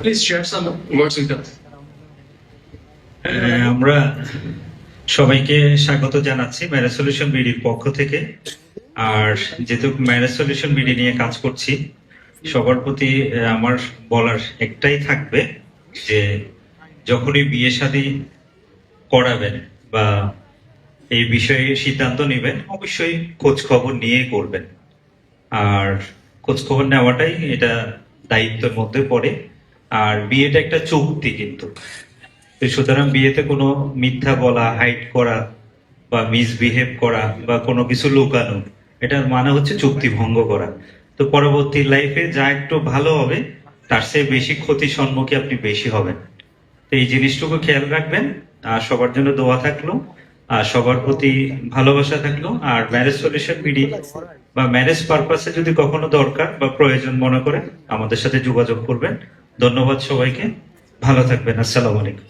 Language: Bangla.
Please share some words with us. আমরা সবাইকে স্বাগত জানাচ্ছি ম্যারেজ সলিউশন বিডির পক্ষ থেকে। আর যেহেতু ম্যারেজ সলিউশন বিডি নিয়ে কাজ করছি, সবার প্রতি আমার বলার একটাই থাকবে যে যখনই বিয়ে শাদী করাবেন বা এই বিষয়ে সিদ্ধান্ত নেবেন, অবশ্যই খোঁজ খবর নিয়ে করবেন। আর খোঁজ খবর নেওয়াটাই এটা দায়িত্বের মধ্যে পড়ে। আর বিয়েটা একটা চুক্তি, কিন্তু তো সুতরাং বিয়েতে কোনো মিথ্যা বলা, হাইড করা বা মিসবিহেভ করা বা কোনো কিছু লুকানো, এটার মানে হচ্ছে চুক্তি ভঙ্গ করা। তো পরবর্তী লাইফে যা একটু ভালো হবে, তার চেয়ে বেশি ক্ষতির সম্মুখীন আপনি বেশি হবেন। তো এই জিনিসটুকু খেয়াল রাখবেন। আর সবার জন্য দোয়া থাকলো, আর সবার প্রতি ভালোবাসা থাকলো। আর ম্যারেজ সলিউশন বিডি বা ম্যারেজ পারপাসে যদি কখনো দরকার বা প্রয়োজন মনে করেন, আমাদের সাথে যোগাযোগ করবেন। ধন্যবাদ সবাইকে, ভালো থাকবেন। আসসালামু আলাইকুম।